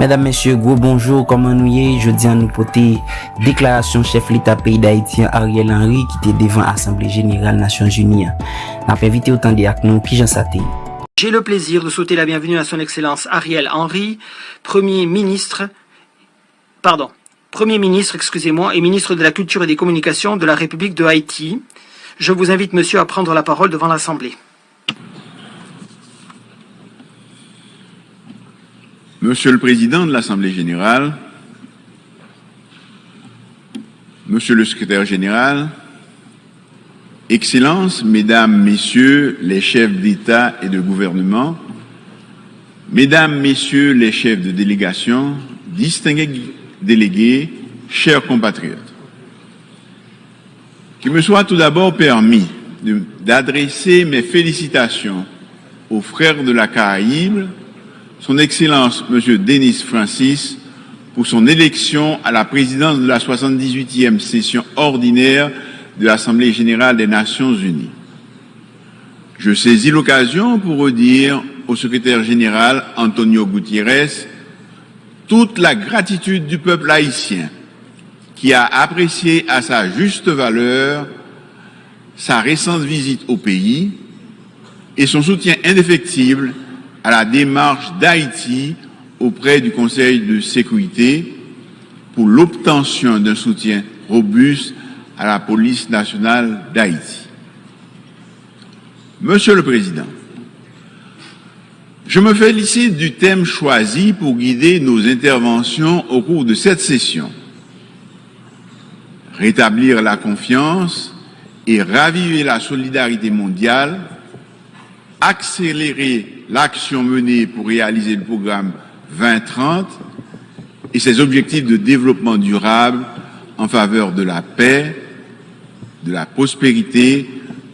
Mesdames, Messieurs, gros bonjour, comment nous y est? Je dis à nous porter déclaration chef l'État pays d'Haïti Ariel Henry qui était devant l'Assemblée Générale Nations Unies. N'a pas invité autant de nous qui j'en saté. J'ai le plaisir de souhaiter la bienvenue à son Excellence Ariel Henry, Premier ministre, et ministre de la Culture et des Communications de la République de Haïti. Je vous invite, monsieur, à prendre la parole devant l'Assemblée. Monsieur le Président de l'Assemblée générale, Monsieur le Secrétaire général, Excellences, Mesdames, Messieurs les chefs d'État et de gouvernement, Mesdames, Messieurs les chefs de délégation, distingués délégués, chers compatriotes, qu'il me soit tout d'abord permis d'adresser mes félicitations aux frères de la Caraïbe, Son Excellence M. Denis Francis, pour son élection à la présidence de la 78e session ordinaire de l'Assemblée générale des Nations unies. Je saisis l'occasion pour redire au secrétaire général Antonio Gutiérrez toute la gratitude du peuple haïtien qui a apprécié à sa juste valeur sa récente visite au pays et son soutien indéfectible à la démarche d'Haïti auprès du Conseil de sécurité pour l'obtention d'un soutien robuste à la police nationale d'Haïti. Monsieur le Président, je me félicite du thème choisi pour guider nos interventions au cours de cette session. Rétablir la confiance et raviver la solidarité mondiale, accélérer l'action menée pour réaliser le programme 2030 et ses objectifs de développement durable en faveur de la paix, de la prospérité,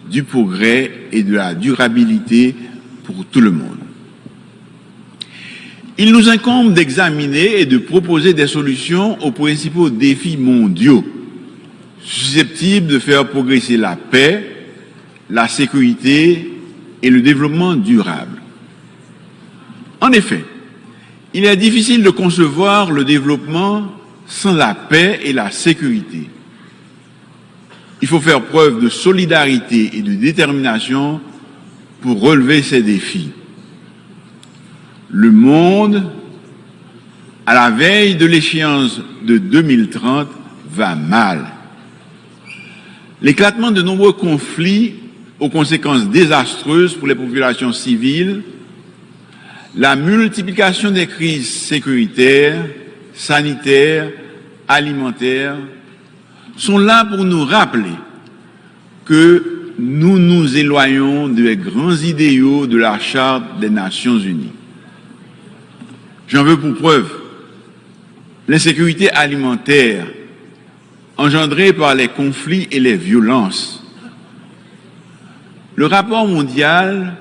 du progrès et de la durabilité pour tout le monde. Il nous incombe d'examiner et de proposer des solutions aux principaux défis mondiaux susceptibles de faire progresser la paix, la sécurité et le développement durable. En effet, il est difficile de concevoir le développement sans la paix et la sécurité. Il faut faire preuve de solidarité et de détermination pour relever ces défis. Le monde, à la veille de l'échéance de 2030, va mal. L'éclatement de nombreux conflits aux conséquences désastreuses pour les populations civiles, la multiplication des crises sécuritaires, sanitaires, alimentaires, sont là pour nous rappeler que nous nous éloignons des grands idéaux de la Charte des Nations Unies. J'en veux pour preuve l'insécurité alimentaire engendrée par les conflits et les violences. Le rapport mondial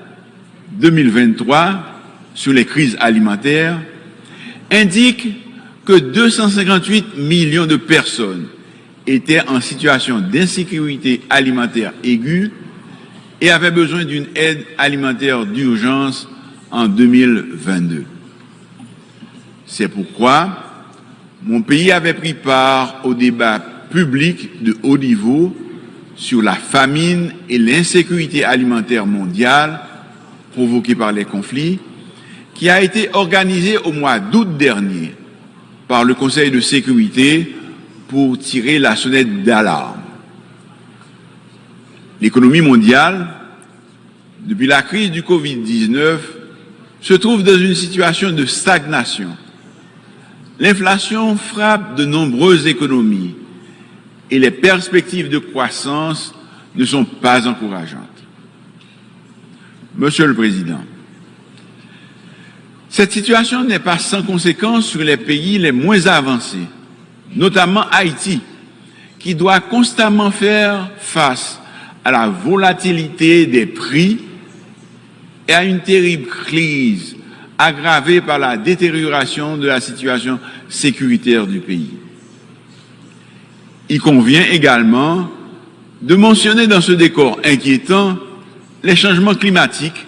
2023 sur les crises alimentaires indique que 258 millions de personnes étaient en situation d'insécurité alimentaire aiguë et avaient besoin d'une aide alimentaire d'urgence en 2022. C'est pourquoi mon pays avait pris part au débat public de haut niveau sur la famine et l'insécurité alimentaire mondiale provoquée par les conflits, qui a été organisé au mois d'août dernier par le Conseil de sécurité pour tirer la sonnette d'alarme. L'économie mondiale, depuis la crise du Covid-19, se trouve dans une situation de stagnation. L'inflation frappe de nombreuses économies et les perspectives de croissance ne sont pas encourageantes. Monsieur le Président, cette situation n'est pas sans conséquence sur les pays les moins avancés, notamment Haïti, qui doit constamment faire face à la volatilité des prix et à une terrible crise aggravée par la détérioration de la situation sécuritaire du pays. Il convient également de mentionner dans ce décor inquiétant les changements climatiques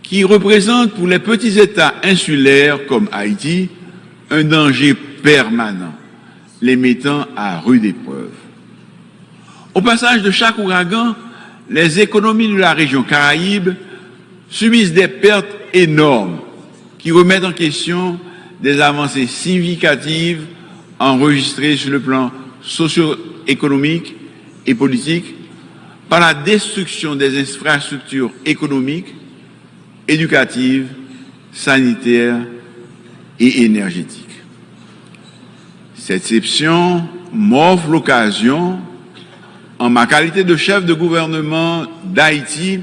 qui représentent pour les petits États insulaires comme Haïti un danger permanent, les mettant à rude épreuve. Au passage de chaque ouragan, les économies de la région Caraïbe subissent des pertes énormes qui remettent en question des avancées significatives enregistrées sur le plan socio-économique et politique par la destruction des infrastructures économiques, éducatives, sanitaires et énergétiques. Cette exception m'offre l'occasion, en ma qualité de chef de gouvernement d'Haïti,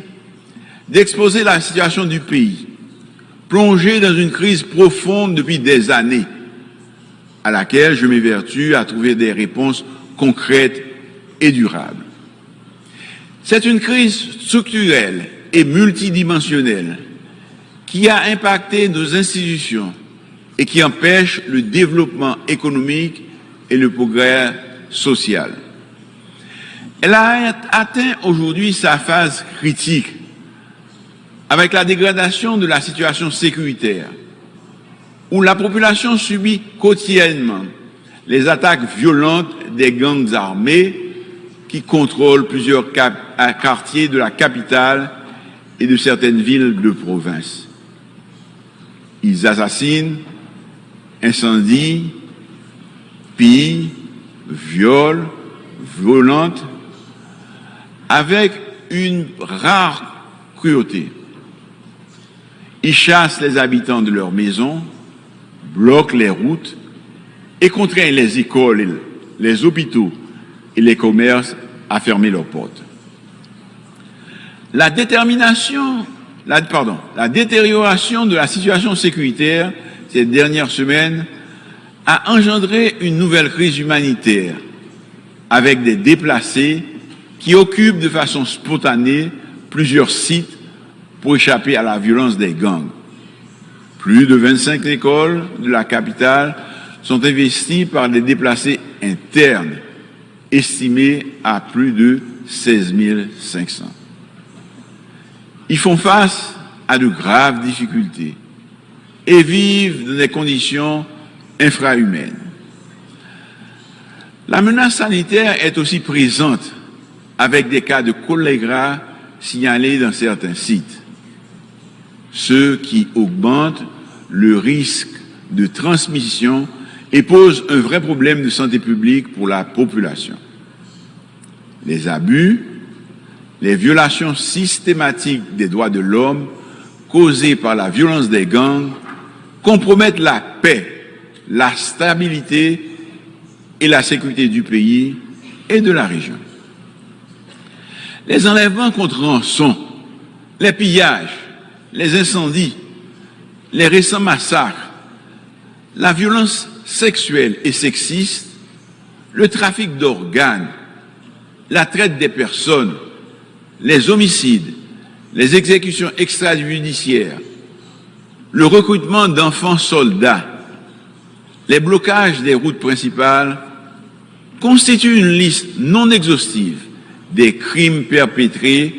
d'exposer la situation du pays, plongé dans une crise profonde depuis des années, à laquelle je m'évertue à trouver des réponses concrètes et durables. C'est une crise structurelle et multidimensionnelle qui a impacté nos institutions et qui empêche le développement économique et le progrès social. Elle a atteint aujourd'hui sa phase critique avec la dégradation de la situation sécuritaire, où la population subit quotidiennement les attaques violentes des gangs armés qui contrôlent plusieurs quartiers de la capitale et de certaines villes de province. Ils assassinent, incendient, pillent, violent, violentent, avec une rare cruauté. Ils chassent les habitants de leurs maisons, bloquent les routes et contraignent les écoles, les hôpitaux et les commerces à fermer leurs portes. La détérioration de la situation sécuritaire ces dernières semaines a engendré une nouvelle crise humanitaire avec des déplacés qui occupent de façon spontanée plusieurs sites pour échapper à la violence des gangs. Plus de 25 écoles de la capitale sont investies par des déplacés internes, estimés à plus de 16 500. Ils font face à de graves difficultés et vivent dans des conditions infrahumaines. La menace sanitaire est aussi présente avec des cas de choléra signalés dans certains sites, ce qui augmente le risque de transmission et pose un vrai problème de santé publique pour la population. Les abus, les violations systématiques des droits de l'homme causées par la violence des gangs compromettent la paix, la stabilité et la sécurité du pays et de la région. Les enlèvements contre rançon, les pillages, les incendies, les récents massacres, la violence sexuelle et sexiste, le trafic d'organes, la traite des personnes, les homicides, les exécutions extrajudiciaires, le recrutement d'enfants soldats, les blocages des routes principales constituent une liste non exhaustive des crimes perpétrés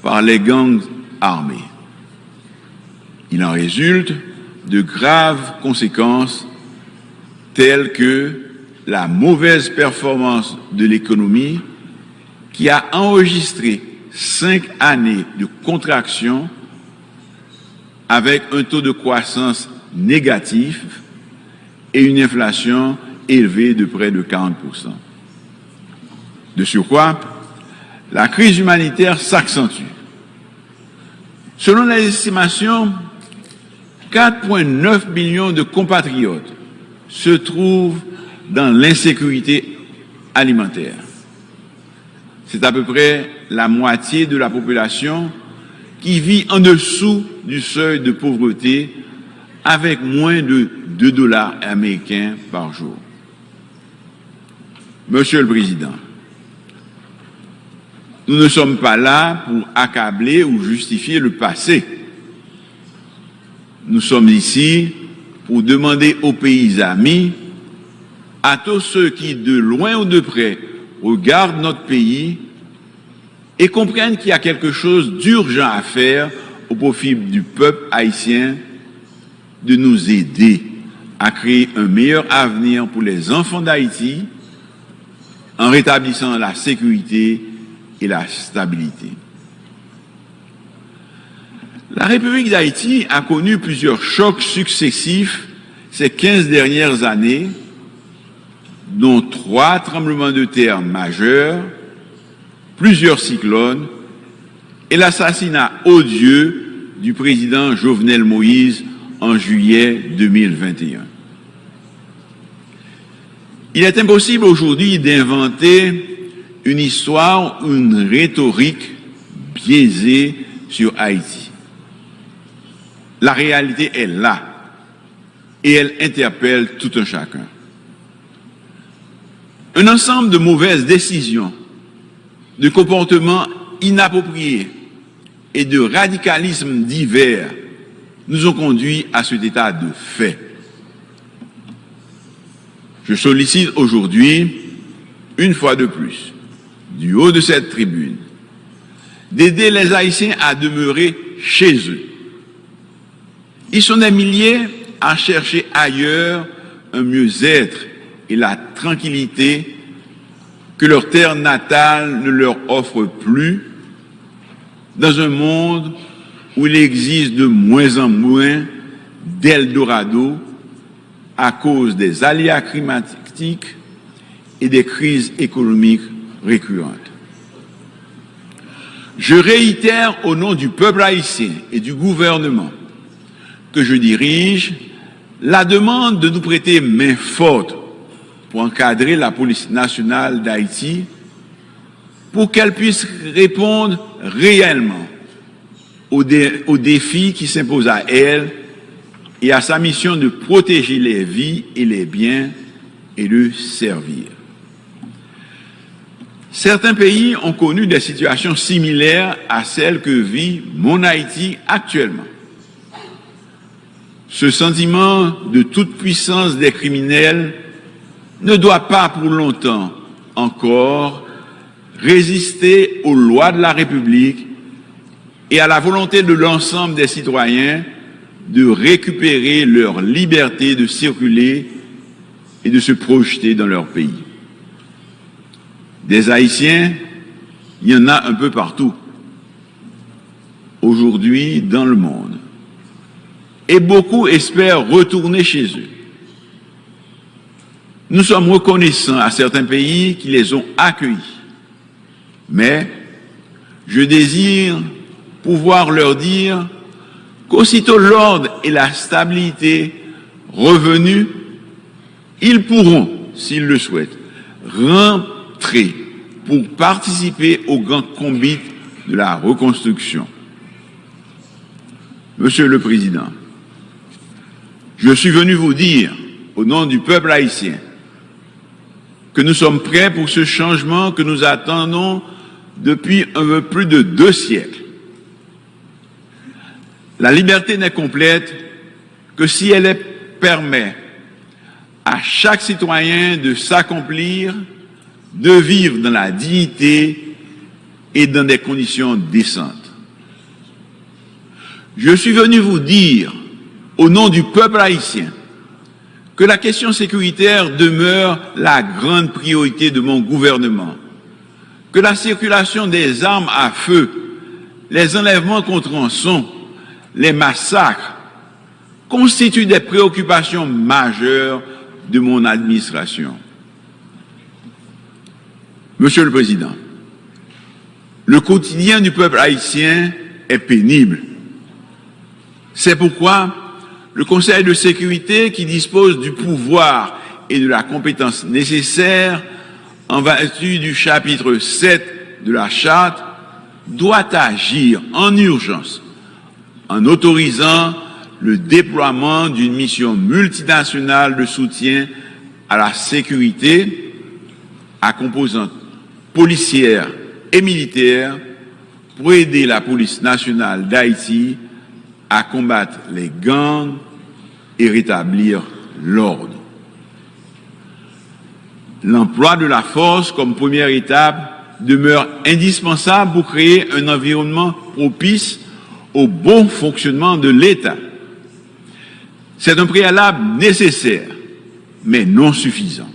par les gangs armés. Il en résulte de graves conséquences telles que la mauvaise performance de l'économie qui a enregistré 5 années de contraction avec un taux de croissance négatif et une inflation élevée de près de 40%. De surcroît, la crise humanitaire s'accentue. Selon les estimations, 4,9 millions de compatriotes se trouvent dans l'insécurité alimentaire. C'est à peu près la moitié de la population qui vit en dessous du seuil de pauvreté avec moins de $2 américains par jour. Monsieur le Président, nous ne sommes pas là pour accabler ou justifier le passé. Nous sommes ici pour demander aux pays amis, à tous ceux qui, de loin ou de près, regardent notre pays et comprennent qu'il y a quelque chose d'urgent à faire au profit du peuple haïtien, de nous aider à créer un meilleur avenir pour les enfants d'Haïti en rétablissant la sécurité et la stabilité. La République d'Haïti a connu plusieurs chocs successifs ces 15 dernières années, dont 3 tremblements de terre majeurs, plusieurs cyclones et l'assassinat odieux du président Jovenel Moïse en juillet 2021. Il est impossible aujourd'hui d'inventer une histoire ou une rhétorique biaisée sur Haïti. La réalité est là et elle interpelle tout un chacun. Un ensemble de mauvaises décisions, de comportements inappropriés et de radicalismes divers nous ont conduits à cet état de fait. Je sollicite aujourd'hui, une fois de plus, du haut de cette tribune, d'aider les Haïtiens à demeurer chez eux. Ils sont des milliers à chercher ailleurs un mieux-être et la tranquillité que leur terre natale ne leur offre plus, dans un monde où il existe de moins en moins d'Eldorado à cause des aléas climatiques et des crises économiques récurrentes. Je réitère au nom du peuple haïtien et du gouvernement que je dirige la demande de nous prêter main forte pour encadrer la police nationale d'Haïti pour qu'elle puisse répondre réellement aux défis qui s'imposent à elle et à sa mission de protéger les vies et les biens et de servir. Certains pays ont connu des situations similaires à celles que vit mon Haïti actuellement. Ce sentiment de toute puissance des criminels ne doit pas pour longtemps encore résister aux lois de la République et à la volonté de l'ensemble des citoyens de récupérer leur liberté de circuler et de se projeter dans leur pays. Des Haïtiens, il y en a un peu partout, aujourd'hui dans le monde. Et beaucoup espèrent retourner chez eux. Nous sommes reconnaissants à certains pays qui les ont accueillis. Mais je désire pouvoir leur dire qu'aussitôt l'ordre et la stabilité revenus, ils pourront, s'ils le souhaitent, rentrer pour participer au grand combat de la reconstruction. Monsieur le Président, je suis venu vous dire, au nom du peuple haïtien, que nous sommes prêts pour ce changement que nous attendons depuis un peu plus de 2 siècles. La liberté n'est complète que si elle permet à chaque citoyen de s'accomplir, de vivre dans la dignité et dans des conditions décentes. Je suis venu vous dire, au nom du peuple haïtien, que la question sécuritaire demeure la grande priorité de mon gouvernement, que la circulation des armes à feu, les enlèvements contre rançon, les massacres constituent des préoccupations majeures de mon administration. Monsieur le Président, le quotidien du peuple haïtien est pénible. C'est pourquoi le Conseil de sécurité, qui dispose du pouvoir et de la compétence nécessaires en vertu du chapitre 7 de la Charte, doit agir en urgence en autorisant le déploiement d'une mission multinationale de soutien à la sécurité à composante policière et militaire pour aider la police nationale d'Haïti à combattre les gangs et rétablir l'ordre. L'emploi de la force comme première étape demeure indispensable pour créer un environnement propice au bon fonctionnement de l'État. C'est un préalable nécessaire, mais non suffisant.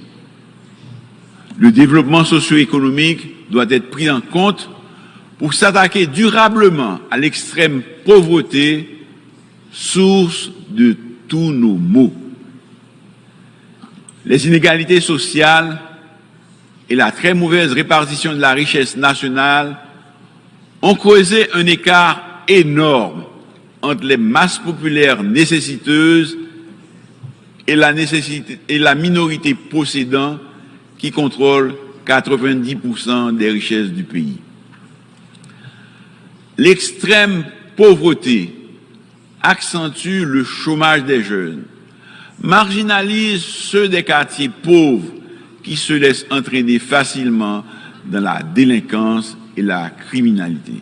Le développement socio-économique doit être pris en compte pour s'attaquer durablement à l'extrême pauvreté, source de tous nos maux. Les inégalités sociales et la très mauvaise répartition de la richesse nationale ont causé un écart énorme entre les masses populaires nécessiteuses et la minorité possédant qui contrôle 90% des richesses du pays. L'extrême pauvreté accentue le chômage des jeunes, marginalise ceux des quartiers pauvres qui se laissent entraîner facilement dans la délinquance et la criminalité.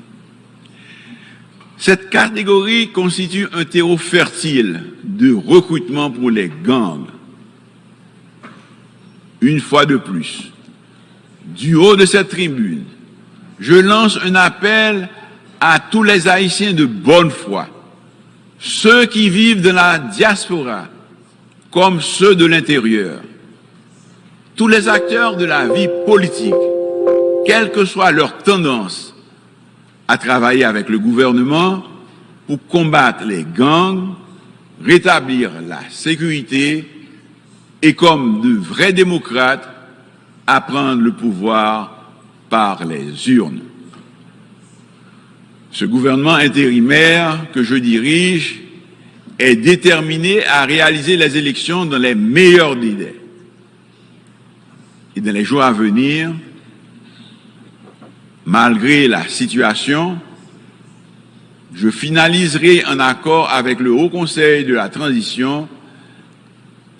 Cette catégorie constitue un terreau fertile de recrutement pour les gangs. Une fois de plus, du haut de cette tribune, je lance un appel à tous les Haïtiens de bonne foi, ceux qui vivent dans la diaspora comme ceux de l'intérieur, tous les acteurs de la vie politique, quelle que soit leur tendance, à travailler avec le gouvernement pour combattre les gangs, rétablir la sécurité et, comme de vrais démocrates, à prendre le pouvoir par les urnes. Ce gouvernement intérimaire que je dirige est déterminé à réaliser les élections dans les meilleurs délais. Et dans les jours à venir, malgré la situation, je finaliserai en accord avec le Haut Conseil de la Transition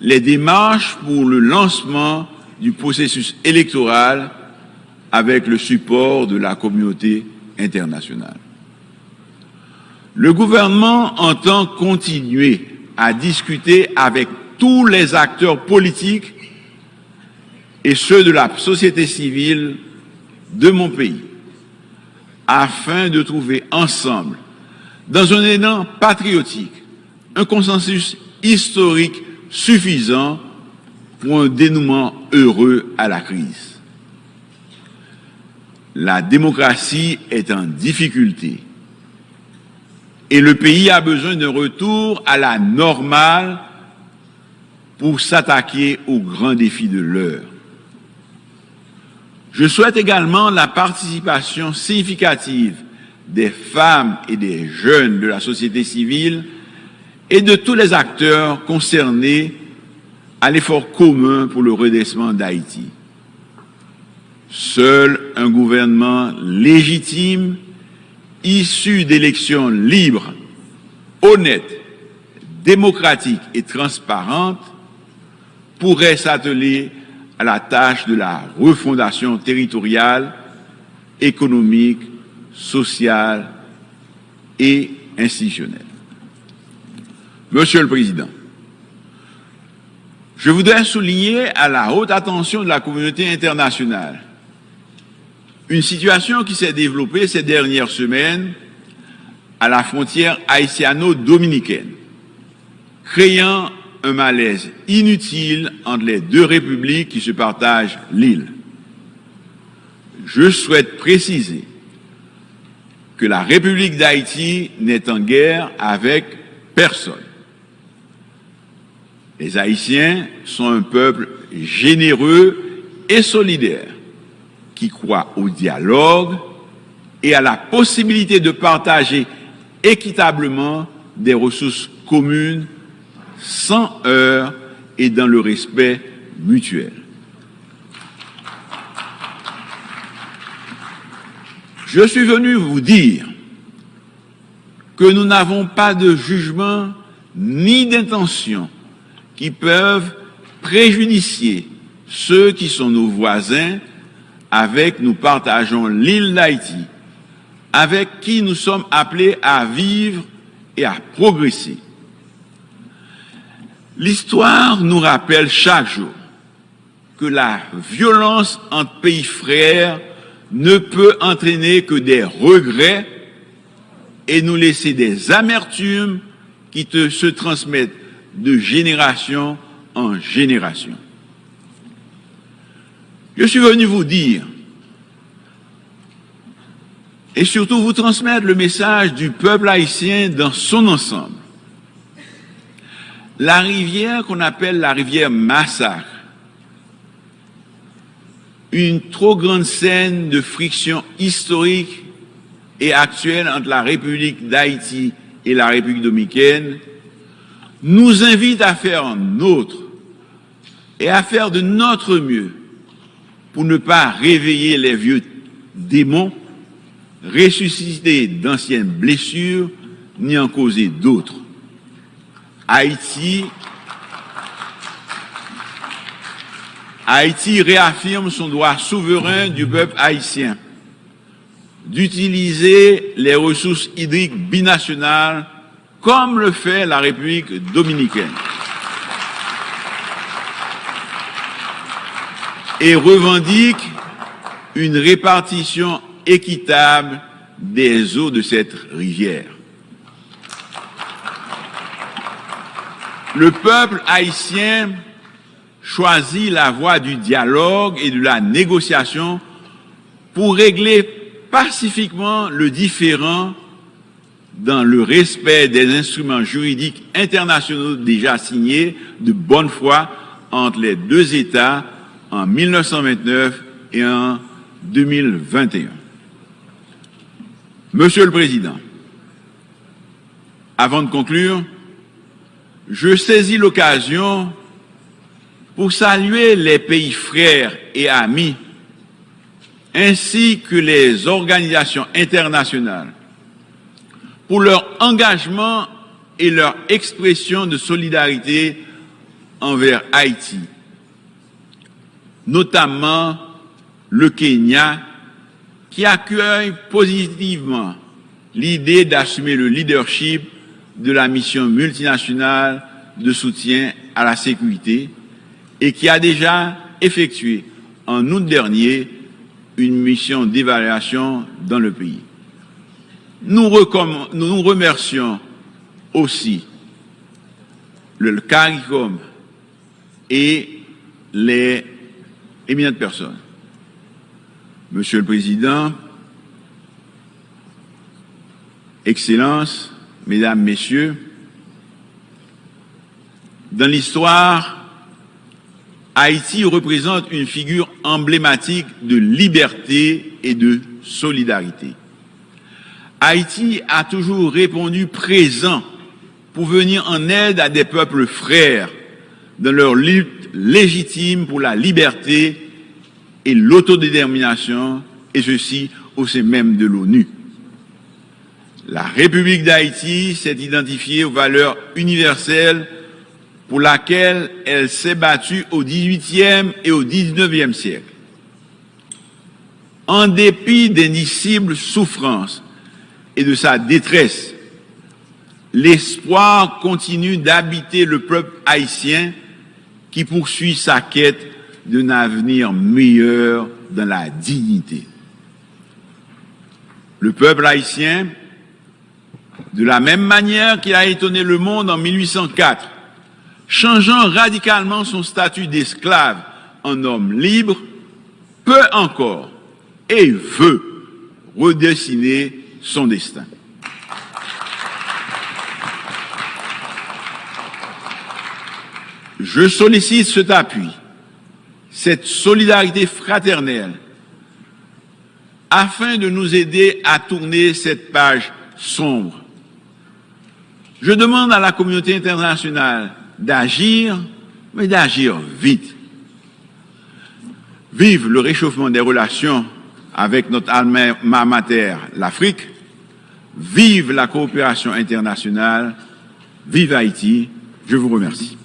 les démarches pour le lancement du processus électoral avec le support de la communauté internationale. Le gouvernement entend continuer à discuter avec tous les acteurs politiques et ceux de la société civile de mon pays, afin de trouver ensemble, dans un élan patriotique, un consensus historique suffisant pour un dénouement heureux à la crise. La démocratie est en difficulté et le pays a besoin d'un retour à la normale pour s'attaquer aux grands défis de l'heure. Je souhaite également la participation significative des femmes et des jeunes de la société civile et de tous les acteurs concernés à l'effort commun pour le redressement d'Haïti. Seul un gouvernement légitime, issu d'élections libres, honnêtes, démocratiques et transparentes, pourrait s'atteler à la tâche de la refondation territoriale, économique, sociale et institutionnelle. Monsieur le Président, je voudrais souligner à la haute attention de la communauté internationale une situation qui s'est développée ces dernières semaines à la frontière haïtiano-dominicaine, créant un malaise inutile entre les deux républiques qui se partagent l'île. Je souhaite préciser que la République d'Haïti n'est en guerre avec personne. Les Haïtiens sont un peuple généreux et solidaire qui croit au dialogue et à la possibilité de partager équitablement des ressources communes sans heurts et dans le respect mutuel. Je suis venu vous dire que nous n'avons pas de jugement ni d'intention qui peuvent préjudicier ceux qui sont nos voisins, avec nous partageons l'île d'Haïti, avec qui nous sommes appelés à vivre et à progresser. L'histoire nous rappelle chaque jour que la violence entre pays frères ne peut entraîner que des regrets et nous laisser des amertumes qui se transmettent de génération en génération. Je suis venu vous dire, et surtout vous transmettre le message du peuple haïtien dans son ensemble. La rivière qu'on appelle la rivière Massacre, une trop grande scène de friction historique et actuelle entre la République d'Haïti et la République dominicaine, nous invite à faire nôtre et à faire de notre mieux pour ne pas réveiller les vieux démons, ressusciter d'anciennes blessures, ni en causer d'autres. Haïti réaffirme son droit souverain du peuple haïtien d'utiliser les ressources hydriques binationales comme le fait la République dominicaine et revendique une répartition équitable des eaux de cette rivière. Le peuple haïtien choisit la voie du dialogue et de la négociation pour régler pacifiquement le différend dans le respect des instruments juridiques internationaux déjà signés de bonne foi entre les deux États en 1929 et en 2021. Monsieur le Président, avant de conclure, je saisis l'occasion pour saluer les pays frères et amis, ainsi que les organisations internationales, pour leur engagement et leur expression de solidarité envers Haïti, notamment le Kenya, qui accueille positivement l'idée d'assumer le leadership de la mission multinationale de soutien à la sécurité et qui a déjà effectué en août dernier une mission d'évaluation dans le pays. Nous remercions aussi le CARICOM et les éminentes personnes. Monsieur le Président, Excellences, Mesdames, Messieurs, dans l'histoire, Haïti représente une figure emblématique de liberté et de solidarité. Haïti a toujours répondu présent pour venir en aide à des peuples frères dans leur lutte légitime pour la liberté et l'autodétermination, et ceci au sein même de l'ONU. La République d'Haïti s'est identifiée aux valeurs universelles pour laquelle elle s'est battue au XVIIIe et au XIXe siècle. En dépit d'indicibles souffrances et de sa détresse, l'espoir continue d'habiter le peuple haïtien qui poursuit sa quête d'un avenir meilleur dans la dignité. Le peuple haïtien, de la même manière qu'il a étonné le monde en 1804, changeant radicalement son statut d'esclave en homme libre, peut encore et veut redessiner son destin. Je sollicite cet appui, cette solidarité fraternelle, afin de nous aider à tourner cette page sombre. Je demande à la communauté internationale d'agir, mais d'agir vite. Vive le réchauffement des relations avec notre alma mater, l'Afrique. Vive la coopération internationale. Vive Haïti. Je vous remercie.